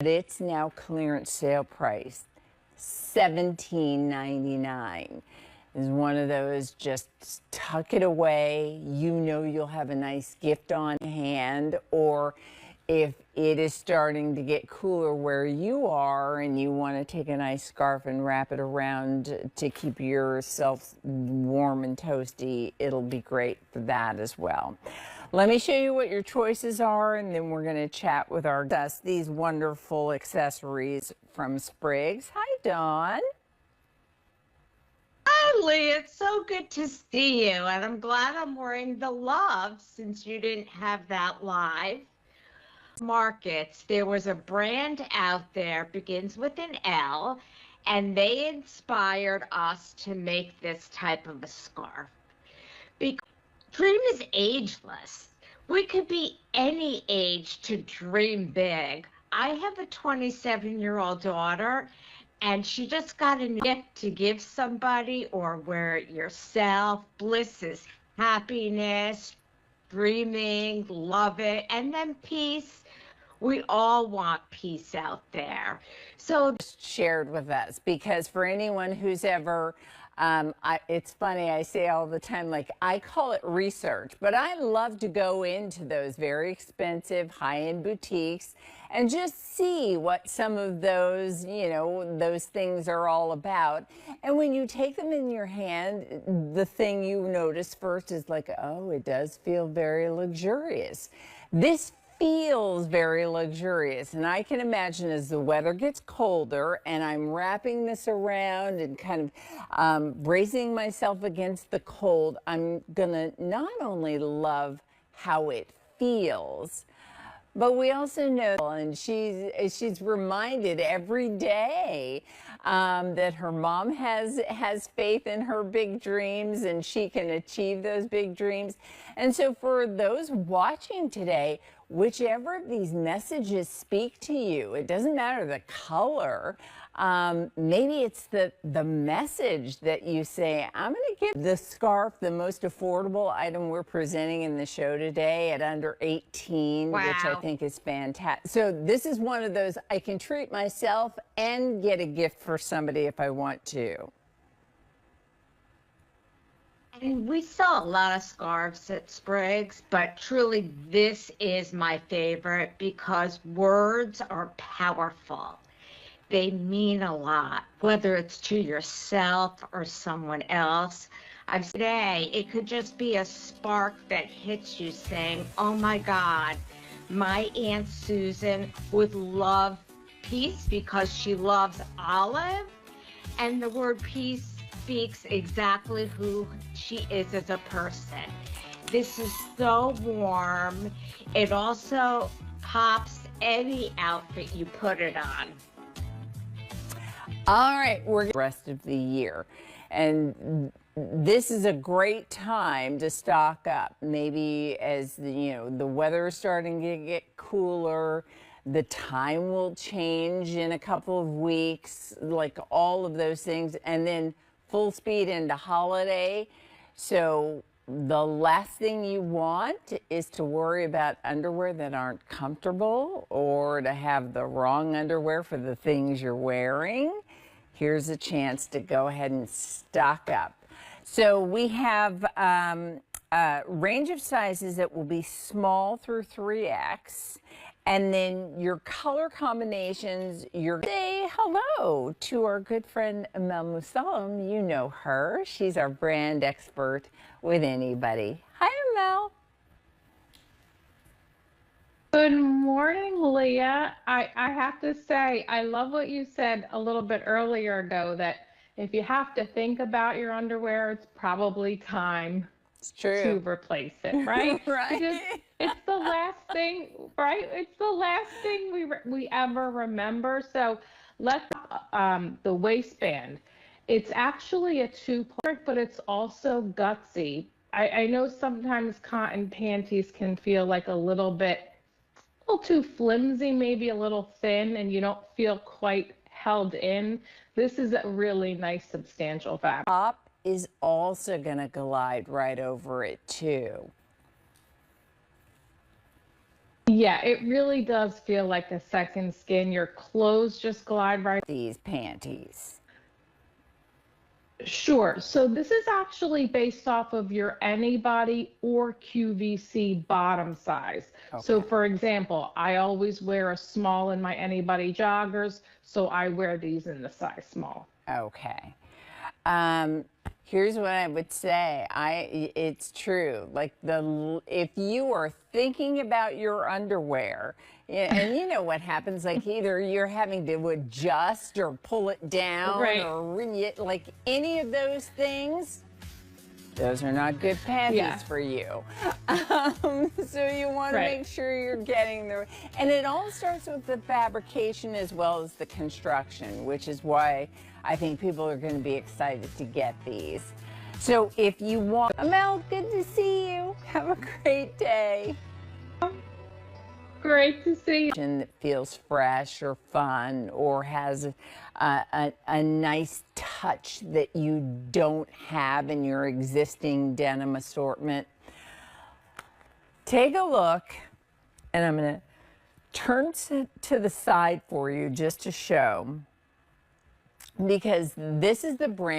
It's now clearance sale price, $17.99. Is one of those, just tuck it away. You know you'll have a nice gift on hand, or if it is starting to get cooler where you are and you want to take a nice scarf and wrap it around to keep yourself warm and toasty, it'll be great for that as well. Let me show you what your choices are, and then we're going to chat with our guests. These wonderful accessories from Spriggs. Hi, Dawn. Hi, Leah. It's so good to see you, and I'm glad I'm wearing the love since you didn't have that live. Markets, there was a brand out there, begins with an L, and they inspired us to make this type of a scarf. Because dream is ageless. We could be any age to dream big. I have a 27-year-old daughter, and she just got a gift to give somebody or wear it yourself. Bliss is happiness, dreaming, love it, and then peace. We all want peace out there. So shared with us, because for anyone who's ever it's funny, I say all the time, like, I call it research, but I love to go into those very expensive high-end boutiques and just see what some of those, those things are all about. And when you take them in your hand, the thing you notice first is like, oh, it does feel very luxurious. This feels very luxurious, and I can imagine as the weather gets colder and I'm wrapping this around and kind of bracing myself against the cold, I'm gonna not only love how it feels, but we also know, and she's reminded every day that her mom has faith in her big dreams, and she can achieve those big dreams. And so for those watching today, whichever of these messages speak to you, it doesn't matter the color. Maybe it's the message that you say, I'm going to give the scarf, the most affordable item we're presenting in the show today, at under 18, wow, which I think is fantastic. So this is one of those, I can treat myself and get a gift for somebody if I want to. And we saw a lot of scarves at Spriggs, but truly this is my favorite because words are powerful. They mean a lot, whether it's to yourself or someone else. Today, it could just be a spark that hits you saying, oh my God, my Aunt Susan would love peace because she loves Olive. And the word peace speaks exactly who she is as a person. This is so warm. It also pops any outfit you put it on. All right, we're the rest of the year, and this is a great time to stock up. Maybe as the weather is starting to get cooler, the time will change in a couple of weeks, like all of those things, and then full speed into holiday. So the last thing you want is to worry about underwear that aren't comfortable or to have the wrong underwear for the things you're wearing. Here's a chance to go ahead and stock up. So we have a range of sizes that will be small through 3X. And then your color combinations, say hello to our good friend Mel Musalem. You know her. She's our brand expert with anybody. Hi, Mel. Good morning, Leah. I have to say, I love what you said a little bit earlier ago, that if you have to think about your underwear, it's probably time to replace it, right? Right. Because it's the last thing, right? It's the last thing we ever remember. So let's the waistband. It's actually a two-part, but it's also gutsy. I know sometimes cotton panties can feel like a little too flimsy, maybe a little thin, and you don't feel quite held in. This is a really nice, substantial fabric. Top is also going to glide right over it too. Yeah, it really does feel like a second skin. Your clothes just glide right. These panties. Sure. So this is actually based off of your Anybody or QVC bottom size. So Okay. for example, I always wear a small in my Anybody joggers, so I wear these in the size small. Okay. Um, Here's what I would say. It's true. Like if you are thinking about your underwear, and you know what happens, like either you're having to adjust or pull it down Right. or like any of those things, those are not good panties Yeah. for you. So you want to Right. make sure you're getting the, and it all starts with the fabrication as well as the construction, which is why I think people are going to be excited to get these. So if you want, Amel, good to see you. Have a great day. Great to see you. That feels fresh or fun or has a nice touch that you don't have in your existing denim assortment. Take a look, and I'm going to turn to the side for you just to show, because this is the brand.